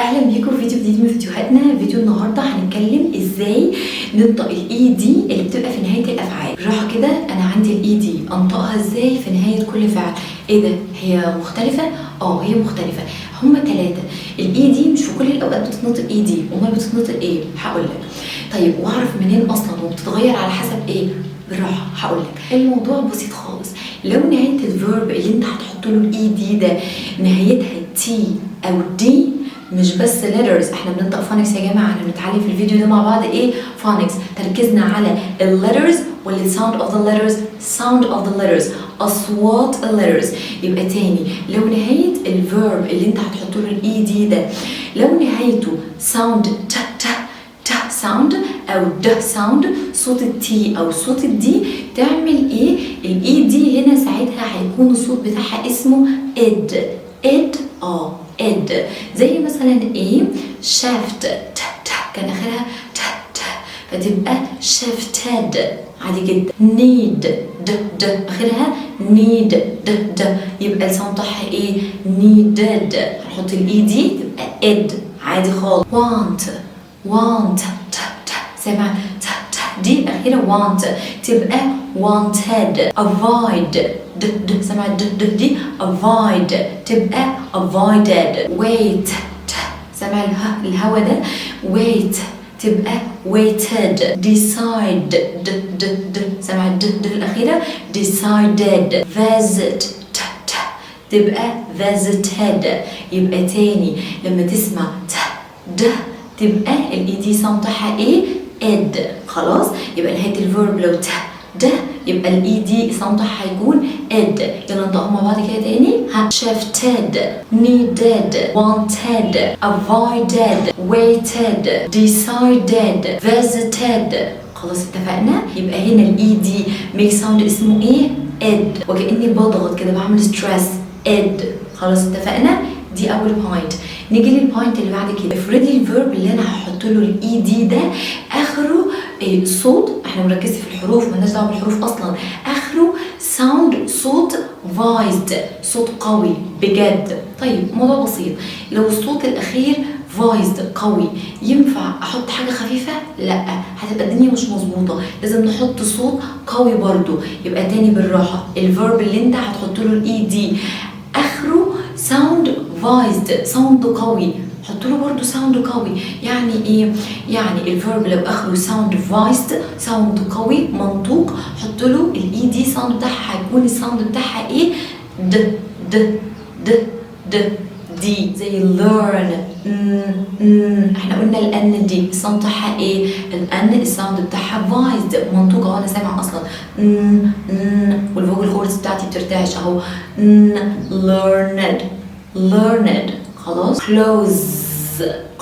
اهلا بيكم في فيديو جديد من فيديوهاتنا. فيديو النهارده هنتكلم ازاي ننطق الاي دي اللي بتبقى في نهايه الافعال. بالراحه كده، انا عندي الاي دي انطقها ازاي في نهايه كل فعل؟ ايه ده، هي مختلفه؟ هي مختلفه. هما 3. الاي دي مش في كل الاوقات بتتنطق اي دي، امال بتتنطق ايه؟ هقول لك. طيب واعرف منين اصلا وبتتغير على حسب ايه؟ بالراحه هقول لك. الموضوع بسيط خالص. لو نهايه الفيرب اللي انت هتحط له الاي دي ده نهايتها تي او دي، مش بس letters، احنا بننطق فونكس يا جماعه. احنا بنتعلم في الفيديو ده مع بعض ايه؟ فونكس. تركيزنا على الليترز والساوند اوف ذا letters، sound of the letters، اصوات الليترز. يبقى تاني، لو نهايه الفيرب اللي انت هتحط له الاي دي ده لو نهايته ساوند ت ت ت ساوند او د ساوند، صوت التي او صوت الدي، تعمل ايه؟ الاي دي هنا ساعتها هيكون الصوت بتاعها اسمه اد. اد اد. زي مثلا ايه؟ شافت ت ت كان اخرها ت ت، فتبقى شافتد عادي جدا. نيد د د اخرها نيد د د، يبقى الصوت بتاعها ايه؟ نيدد. هنحط الاي دي تبقى اد عادي خالص. want want ت ت، سمع ت ت دي اخيرا want تبقى wanted. avoid د د، سمع د د دي avoid تبقى avoided. wait ت، سمع الهوا ده wait تبقى waited. decide د د د، سمع د د الاخيره decided. visit ت ت تبقى visited. يبقى تاني لما تسمع ت د تبقى الاي دي ساوند بتاعها ايه؟ اد. خلاص، يبقى نهايه الفيرب لو ت د يبقى الاي دي ساوند بتاعها هيكون اد. يلا ننطقهم مع بعض كده تاني. shifted، needed، wanted، avoided، waited، decided، visited. خلاص اتفقنا؟ يبقى هنا الاي دي ميك ساوند اسمه ايه؟ اد، وكاني بضغط كده بعمل ستريس. اد. خلاص اتفقنا؟ دي اول بوينت. نيجي للبوينت اللي بعد كده. افرضي الفيرب اللي انا هحط له الاي دي ده اخره صوت، احنا مركزين في الحروف مالناش دعوه بالحروف اصلا، اخره ساوند صوت فايزد، صوت قوي بجد. طيب موضوع بسيط، لو الصوت الاخير فايزد قوي ينفع احط حاجه خفيفه؟ لا، هتبقى الدنيا مش مظبوطه، لازم نحط صوت قوي برضو. يبقى تاني بالراحه، الفيرب اللي انت هتحط له الاي دي اخره ساوند فايزد، ساوند قوي، حط له برضه ساوند قوي. يعني ايه؟ يعني الفيرب لو اخره ساوند فايزد، ساوند قوي منطوق، حط له الاي دي ساوند بتاعها هيكون الساوند بتاعها ايه؟ د د د د دي. زي learn. احنا قلنا الان دي الساوند بتاعها ايه؟ الان الساوند بتاعها فايزد منطوق اهو، انا سامع اصلا والفوكال كوردز بتاعتي بترتعش اهو. learned learned. خلاص. close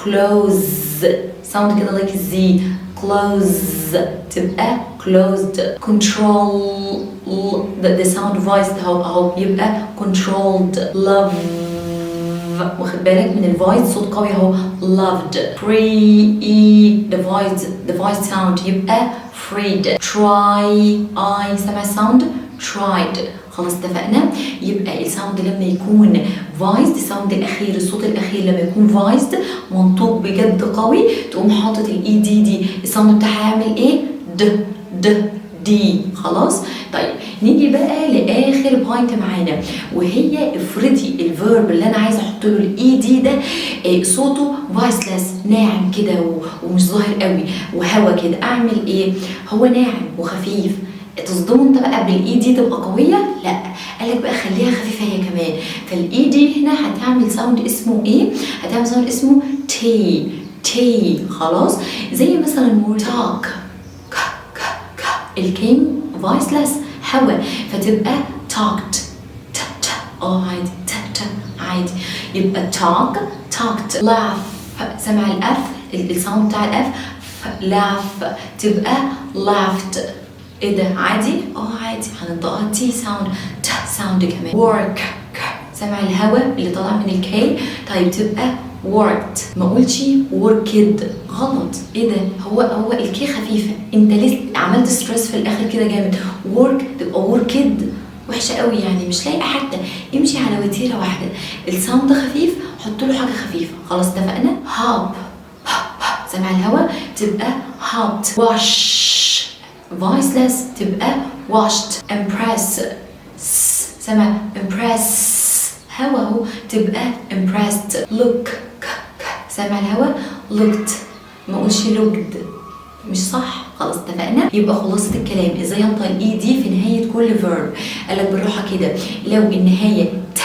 close ساوند كده like الزي. close تبقى closed. control the sound voice اهو يبقى controlled. love، واخد بالك من الفويس صوت قوي اهو. loved. free the voice sound يبقى freed. try سمع الساوند tried. خلاص اتفقنا؟ يبقى الساوند لما يكون فايزد، الساوند الاخير الصوت الاخير لما يكون فايزد منطوق بجد قوي، تقوم حاطط الاي دي الساوند بتاعها هيعمل ايه؟ د د دي. خلاص. طيب نيجي بقى لاخر بوينت معانا، وهي افرضي الفيرب اللي انا عايزه احط له الاي دي ده صوته فايسلس، ناعم كده ومش ظاهر قوي وهوا كده، اعمل ايه؟ هو ناعم وخفيف، تصدمه انت بقى بالاي دي تبقى قويه؟ لا، قال لك بقى خليها خفيفه هي كمان. فالاي دي هنا هتعمل ساوند اسمه ايه؟ هتعمل ساوند اسمه تي تي. خلاص. زي مثلا talk ك ك ك، الكيم فايسلس هوا، فتبقى talked ت ت عادي ت ت عادي، يبقى talked. laugh، سمع الاف الساوند بتاع الاف laugh تبقى laughed. ايه ده عادي؟ عادي، هننطقها تي ساوند ت ساوند كمان. work سمع الهوا اللي طالع من الكي، طيب تبقى worked. ما اقولش worked، غلط. ايه ده؟ هو الكي خفيفه، انت ليه عملت ستريس في الاخر كده جامد؟ work تبقى worked، وحشه قوي يعني مش لايقه حتى. امشي على وتيره واحده، الساوند خفيف حط له حاجه خفيفه. خلاص اتفقنا. هاب سمع الهواء تبقى hopped. wash voiceless تبقى washed. impress سمع impress هوا اهو تبقى impressed. look سمع الهوا looked ما اقولش looked مش صح. خلاص اتفقنا. يبقى خلاصة الكلام ازاي انطق الاي دي في نهاية كل verb. قالك بالراحة كده، لو النهاية ت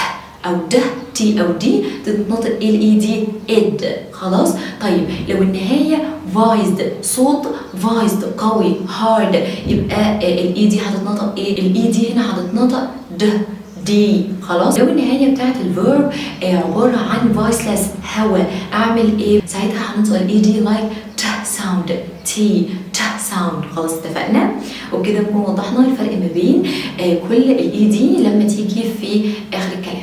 او د تي او دي تتنطق الاي دي اد. خلاص. طيب لو النهاية فايزد صوت فايزد قوي هارد يبقى الاي دي هتتنطق ايه؟ الاي دي هنا هتتنطق د دي. خلاص. لو النهايه بتاعت الفيرب عباره عن فويسلس هوا اعمل ايه؟ ساعتها هننطق الاي دي لايك ت ساوند تي ت ساوند. خلاص اتفقنا. وبكده نكون وضحنا الفرق ما بين كل الاي دي لما تيجي في اخر الكلام.